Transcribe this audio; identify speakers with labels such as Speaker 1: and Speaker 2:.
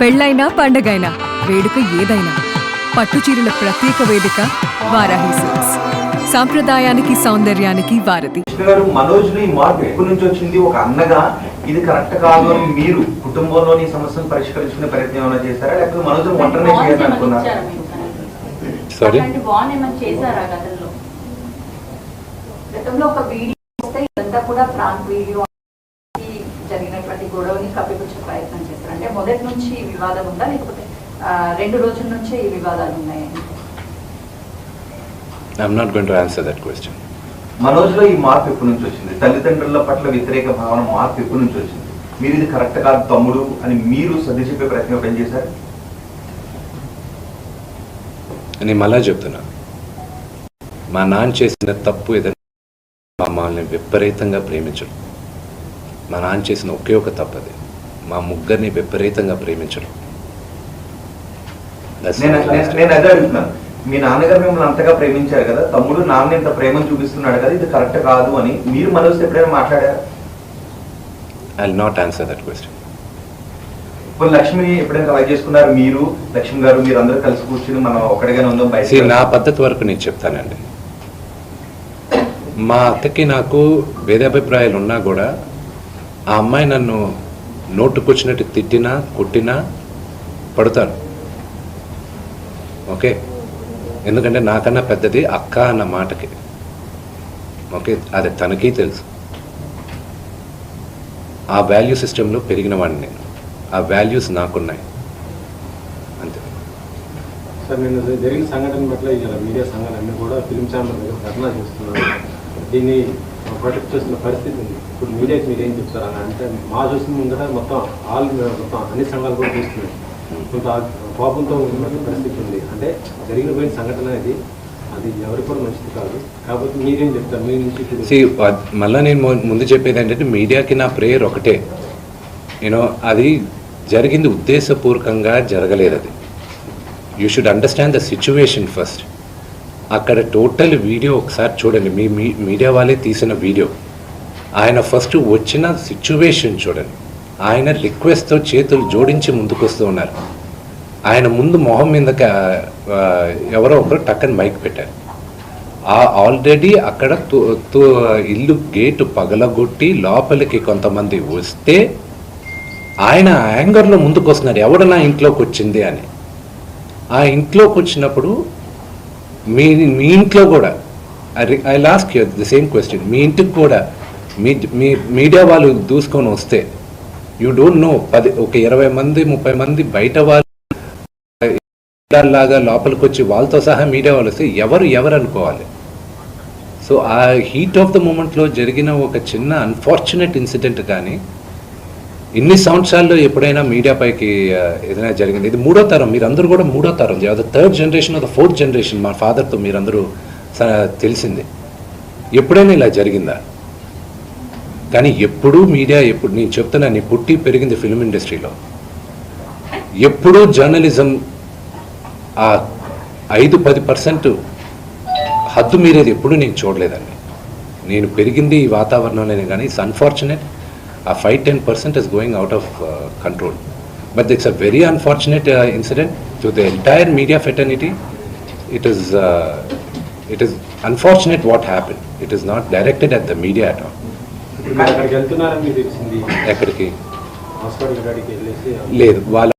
Speaker 1: పెళ్ళైనా పండగైనా వేడుక ఏదైనా పట్టుచీరల ప్రత్యేక వేదిక వారాహి సిల్క్స్. సాంప్రదాయానికి సౌందర్యానికి వారధి.
Speaker 2: మనోజ్ ఈ మార్పు ఎప్పటి నుంచి వచ్చింది? ఒక అన్నగా ఇది కరెక్ట్ కాదు అని మీరు కుటుంబంలోని సమస్యను పరిష్కరించుకునే ప్రయత్నం ఏమైనా చేశారా, లేకపోతే మనోజ్ ఒంటరినే చేయాలనుకున్నారా?
Speaker 3: గతంలో ఒక వీడియో వస్తే ఇదంతా కూడా ప్రాంక్ వీడియో జరిగినటువంటి గొడవని కప్పిపుచ్చే ప్రయత్నం చేస్తారు. అంటే మొదటి నుంచి ఈ వివాదం ఉందా, లేకపోతే 2 రోజుల నుంచే ఈ వివాదాలు ఉన్నాయని?
Speaker 4: I'm not going to answer that question.
Speaker 2: Manoj లో ఈ మార్పు ఎప్పటి నుంచి వచ్చింది? తల్లిదండ్రుల పట్ల వ్యతిరేక భావన మార్పు ఎప్పటి నుంచి వచ్చింది? మీరు ఇది కరెక్ట్ కాదు తమ్ముడు అని మీరు సర్ది చెప్పే ప్రయత్నం ఎప్పుడు చేశారు?
Speaker 4: నేను మళ్ళా చెప్తున్నా, మా నాన్న చేసిన తప్పు ఏదైనా మమ్మల్ని విపరీతంగా ప్రేమించడం. మా నాన్న చేసిన ఒకే ఒక తప్పు అది, మా ముగ్గురిని విపరీతంగా ప్రేమించడం.
Speaker 2: నేను అదే అడుగుతున్నాను, మీ నాన్నగారు మిమ్మల్ని అంతగా ప్రేమించారు కదా, తమ్ముడు నాన్న ఇంత ప్రేమను చూపిస్తున్నాడు కదా, ఇది కరెక్ట్ కాదు అని మీరు మనోజ్ ఎప్పుడైనా మాట్లాడారు?
Speaker 4: I will not answer that question.
Speaker 2: ఇప్పుడు లక్ష్మిని ఎప్పుడైనా ట్రై చేసుకున్నారు? మీరు లక్ష్మి గారు మీరు అందరూ కలిసి కూర్చుని మనం ఒకటిగానే ఉందాం బయట?
Speaker 4: నా పద్ధతి వరకు నేను చెప్తానండి. మా అక్కకి నాకు భేదాభిప్రాయాలు ఉన్నా కూడా ఆ అమ్మాయి నన్ను నోటుకొచ్చినట్టు తిట్టినా కొట్టినా పడతాను. ఓకే, ఎందుకంటే నాకన్నా పెద్దది అక్క అన్న మాటకి. ఓకే, అది తనకి తెలుసు. ఆ వాల్యూ సిస్టంలో పెరిగిన వాడిని నేను, ఆ వాల్యూస్ నాకున్నాయి అంతే.
Speaker 5: సార్, నేను జరిగిన సంఘటన పట్ల ఇలా మీడియా సంఘాలన్నీ కూడా ఫిల్మ్ ఛాంబర్ దగ్గర ధర్నా చేస్తున్నారు. దీన్ని ప్రొటెక్ట్ చేస్తున్న పరిస్థితి ఉంది. ఇప్పుడు మీడియాకి మీరు ఏం చెప్తారు అని అంటే, మా చూసిన ముందర మొత్తం అన్ని సంఘాలు కూడా చూస్తున్నాయి. కొంత కోపంతో ఉన్న పరిస్థితి ఉంది. అంటే జరిగిపోయిన సంఘటన అది ఎవరికి కూడా మంచిది కాదు. కాబట్టి మీరేం చెప్తారు మీ నుంచి?
Speaker 4: మళ్ళీ నేను ముందు చెప్పేది ఏంటంటే, మీడియాకి నా ప్రేయర్ ఒకటే, అది జరిగింది ఉద్దేశపూర్వకంగా జరగలేదు. అది you should understand the situation first. అక్కడ టోటల్ వీడియో ఒకసారి చూడండి, మీ మీడియా వాళ్ళే తీసిన వీడియో. ఆయన ఫస్ట్ వచ్చిన సిచ్యువేషన్ చూడండి. ఆయన రిక్వెస్ట్తో చేతులు జోడించి ముందుకు వస్తూ ఉన్నారు. ఆయన ముందు మొహం మీద ఎవరో ఒకరు టక్కని మైక్ పెట్టారు. ఆల్రెడీ అక్కడ ఇల్లు గేటు పగలగొట్టి లోపలికి కొంతమంది వస్తే ఆయన యాంగర్లో ముందుకు వస్తున్నారు, ఎవడు నా ఇంట్లోకి వచ్చింది అని. ఆ ఇంట్లోకి వచ్చినప్పుడు మీ ఇంట్లో కూడా I lost the same question, మీ ఇంటికి కూడా మీ మీడియా వాళ్ళు దూసుకొని వస్తే యూ డోంట్ నో, ఒక 20 మంది 30 మంది బయట వాళ్ళు లాగా లోపలికి వచ్చి వాళ్ళతో సహా మీడియా వాళ్ళు వస్తే ఎవరు అనుకోవాలి? సో ఆ హీట్ ఆఫ్ ద మూమెంట్లో జరిగిన ఒక చిన్న అన్ఫార్చునేట్ ఇన్సిడెంట్ కానీ ఇన్ని సంవత్సరాల్లో ఎప్పుడైనా మీడియా పైకి ఏదైనా జరిగింది? ఇది 3వ తరం, మీరందరూ కూడా 3వ తరం, the 3rd generation the 4th generation. మా ఫాదర్తో మీరందరూ తెలిసింది. ఎప్పుడైనా ఇలా జరిగిందా? కానీ ఎప్పుడూ మీడియా, ఎప్పుడు నేను చెప్తున్నా, నీ పుట్టి పెరిగింది ఫిల్మ్ ఇండస్ట్రీలో, ఎప్పుడూ జర్నలిజం ఆ 5-10% హద్దు మీరేది ఎప్పుడూ నేను చూడలేదండి. నేను పెరిగింది ఈ వాతావరణంలోనే. కానీ ఇట్స్ అన్ఫార్చునేట్, ఆ 5-10% is going out of control. But it's a very unfortunate incident to the entire media fraternity. It is unfortunate what happened. It is not directed at the media at all. ఎక్కడికి? లేదు, వాళ్ళ